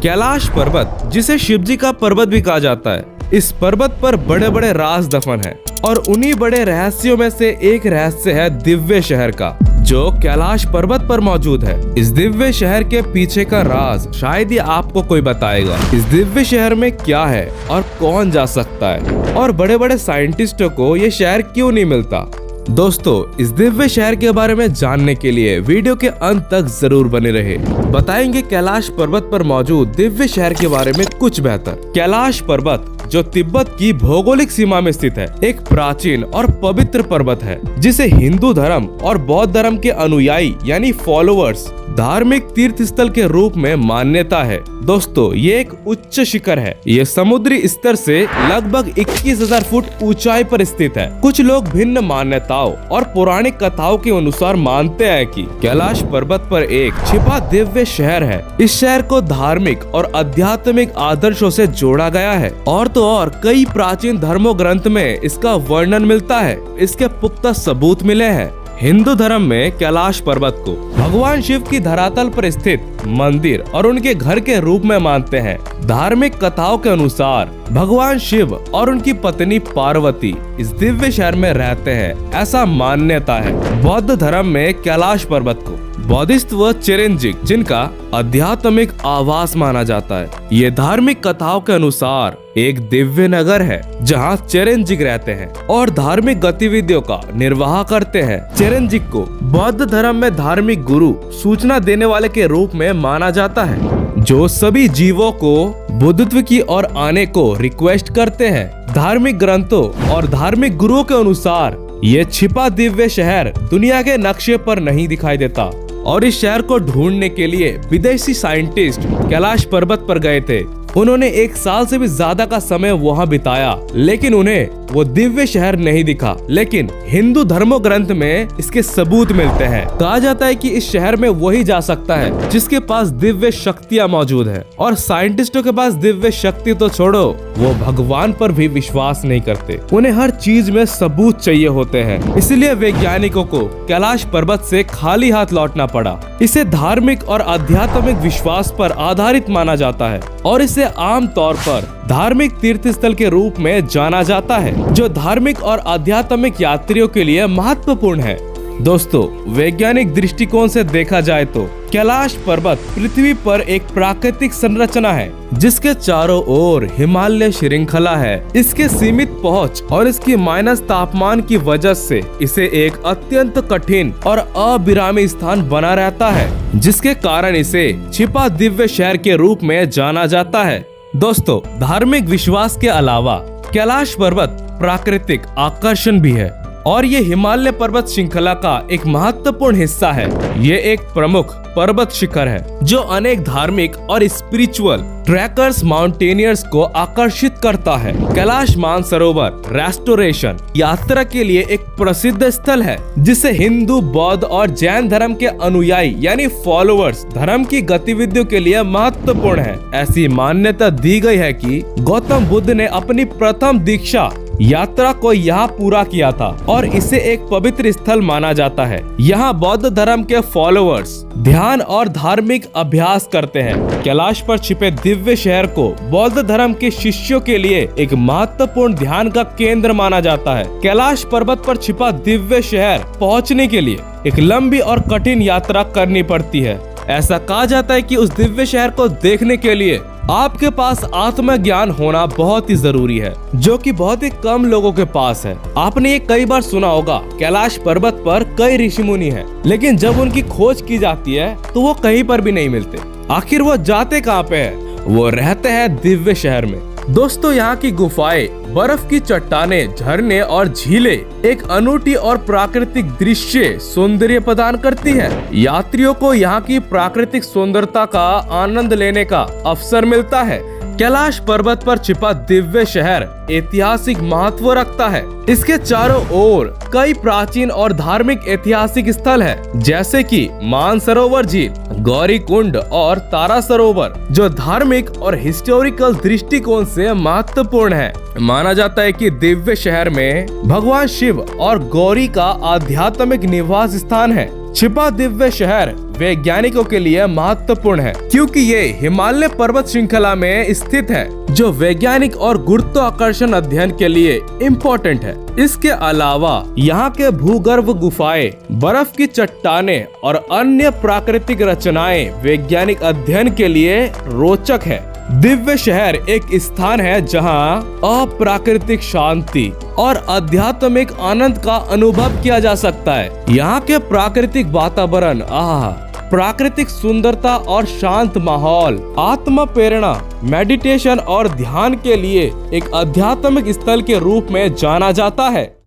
कैलाश पर्वत, जिसे शिव जी का पर्वत भी कहा जाता है, इस पर्वत पर बड़े बड़े राज दफन हैं और उन्हीं बड़े रहस्यों में से एक रहस्य है दिव्य शहर का, जो कैलाश पर्वत पर मौजूद है। इस दिव्य शहर के पीछे का राज शायद ही आपको कोई बताएगा। इस दिव्य शहर में क्या है और कौन जा सकता है, और बड़े बड़े साइंटिस्टों को ये शहर क्यों नहीं मिलता। दोस्तों, इस दिव्य शहर के बारे में जानने के लिए वीडियो के अंत तक जरूर बने रहे। बताएंगे कैलाश पर्वत पर मौजूद दिव्य शहर के बारे में कुछ बेहतर। कैलाश पर्वत, जो तिब्बत की भौगोलिक सीमा में स्थित है, एक प्राचीन और पवित्र पर्वत है जिसे हिंदू धर्म और बौद्ध धर्म के अनुयायी यानी फॉलोअर्स धार्मिक तीर्थ स्थल के रूप में मान्यता है। दोस्तों, ये एक उच्च शिखर है। ये समुद्री स्तर से लगभग 21,000 फुट ऊंचाई पर स्थित है। कुछ लोग भिन्न मान्यताओं और पौराणिक कथाओं के अनुसार मानते हैं कि कैलाश पर्वत पर एक छिपा दिव्य शहर है। इस शहर को धार्मिक और आध्यात्मिक आदर्शों से जोड़ा गया है और तो और कई प्राचीन धर्मों ग्रंथ में इसका वर्णन मिलता है। इसके पुख्ता सबूत मिले हैं। हिंदू धर्म में कैलाश पर्वत को भगवान शिव की धरातल पर स्थित मंदिर और उनके घर के रूप में मानते हैं। धार्मिक कथाओं के अनुसार भगवान शिव और उनकी पत्नी पार्वती इस दिव्य शहर में रहते हैं, ऐसा मान्यता है। बौद्ध धर्म में कैलाश पर्वत को बौद्धिस्ट व चिरंजीक, जिनका आध्यात्मिक आवास माना जाता है। ये धार्मिक कथाओं के अनुसार एक दिव्य नगर है जहाँ चिरंजीक रहते हैं और धार्मिक गतिविधियों का निर्वाह करते हैं। चिरंजीक को बौद्ध धर्म में धार्मिक गुरु, सूचना देने वाले के रूप में माना जाता है, जो सभी जीवों को बुद्धत्व की ओर आने को रिक्वेस्ट करते हैं। धार्मिक ग्रंथों और धार्मिक गुरुओं के अनुसार ये छिपा दिव्य शहर दुनिया के नक्शे पर नहीं दिखाई देता और इस शहर को ढूंढने के लिए विदेशी साइंटिस्ट कैलाश पर्वत पर गए थे। उन्होंने 1 साल से भी ज्यादा का समय वहां बिताया, लेकिन उन्हें वो दिव्य शहर नहीं दिखा। लेकिन हिंदू धर्मों ग्रंथ में इसके सबूत मिलते हैं। कहा जाता है कि इस शहर में वही जा सकता है जिसके पास दिव्य शक्तियां मौजूद है, और साइंटिस्टों के पास दिव्य शक्ति तो छोड़ो, वो भगवान पर भी विश्वास नहीं करते। उन्हें हर चीज में सबूत चाहिए होते हैं। इसलिए वैज्ञानिकों को कैलाश पर्वत से खाली हाथ लौटना पड़ा। इसे धार्मिक और आध्यात्मिक विश्वास पर आधारित माना जाता है और इसे आम तौर पर धार्मिक तीर्थ स्थल के रूप में जाना जाता है, जो धार्मिक और आध्यात्मिक यात्रियों के लिए महत्वपूर्ण है। दोस्तों, वैज्ञानिक दृष्टिकोण से देखा जाए तो कैलाश पर्वत पृथ्वी पर एक प्राकृतिक संरचना है जिसके चारों ओर हिमालय श्रृंखला है। इसके सीमित पहुंच और इसकी माइनस तापमान की वजह से इसे एक अत्यंत कठिन और अविरामी स्थान बना रहता है, जिसके कारण इसे छिपा दिव्य शहर के रूप में जाना जाता है। दोस्तों, धार्मिक विश्वास के अलावा कैलाश पर्वत प्राकृतिक आकर्षण भी है और ये हिमालय पर्वत श्रृंखला का एक महत्वपूर्ण हिस्सा है। ये एक प्रमुख पर्वत शिखर है जो अनेक धार्मिक और स्पिरिचुअल ट्रैकर्स, माउंटेनियर्स को आकर्षित करता है। कैलाश मानसरोवर रेस्टोरेशन यात्रा के लिए एक प्रसिद्ध स्थल है जिसे हिंदू, बौद्ध और जैन धर्म के अनुयायी यानी फॉलोअर्स धर्म की गतिविधियों के लिए महत्वपूर्ण है। ऐसी मान्यता दी गई है कि गौतम बुद्ध ने अपनी प्रथम दीक्षा यात्रा को यहाँ पूरा किया था और इसे एक पवित्र स्थल माना जाता है। यहाँ बौद्ध धर्म के फॉलोअर्स ध्यान और धार्मिक अभ्यास करते हैं। कैलाश पर छिपे दिव्य शहर को बौद्ध धर्म के शिष्यों के लिए एक महत्वपूर्ण ध्यान का केंद्र माना जाता है। कैलाश पर्वत पर छिपा दिव्य शहर पहुँचने के लिए एक लंबी और कठिन यात्रा करनी पड़ती है। ऐसा कहा जाता है कि उस दिव्य शहर को देखने के लिए आपके पास आत्मज्ञान होना बहुत ही जरूरी है, जो कि बहुत ही कम लोगों के पास है। आपने ये कई बार सुना होगा, कैलाश पर्वत पर कई ऋषि मुनि हैं, लेकिन जब उनकी खोज की जाती है तो वो कहीं पर भी नहीं मिलते। आखिर वो जाते कहाँ पे हैं? वो रहते हैं दिव्य शहर में। दोस्तों, यहाँ की गुफाएं, बर्फ की चट्टानें, झरने और झीलें एक अनूठी और प्राकृतिक दृश्य सौंदर्य प्रदान करती है। यात्रियों को यहाँ की प्राकृतिक सुंदरता का आनंद लेने का अवसर मिलता है। कैलाश पर्वत पर छिपा दिव्य शहर ऐतिहासिक महत्व रखता है। इसके चारों ओर कई प्राचीन और धार्मिक ऐतिहासिक स्थल है, जैसे कि मानसरोवर झील, गौरी कुंड और तारा सरोवर, जो धार्मिक और हिस्टोरिकल दृष्टिकोण से महत्वपूर्ण है। माना जाता है कि दिव्य शहर में भगवान शिव और गौरी का आध्यात्मिक निवास स्थान है। छिपा दिव्य शहर वैज्ञानिकों के लिए महत्वपूर्ण है क्योंकि ये हिमालय पर्वत श्रृंखला में स्थित है, जो वैज्ञानिक और गुरुत्वाकर्षण अध्ययन के लिए इम्पोर्टेंट है। इसके अलावा यहाँ के भूगर्भ गुफाएं, बर्फ की चट्टानें और अन्य प्राकृतिक रचनाएं वैज्ञानिक अध्ययन के लिए रोचक है। दिव्य शहर एक स्थान है जहां अप्राकृतिक शांति और आध्यात्मिक आनंद का अनुभव किया जा सकता है। यहाँ के प्राकृतिक वातावरण, प्राकृतिक सुंदरता और शांत माहौल आत्म प्रेरणा, मेडिटेशन और ध्यान के लिए एक आध्यात्मिक स्थल के रूप में जाना जाता है।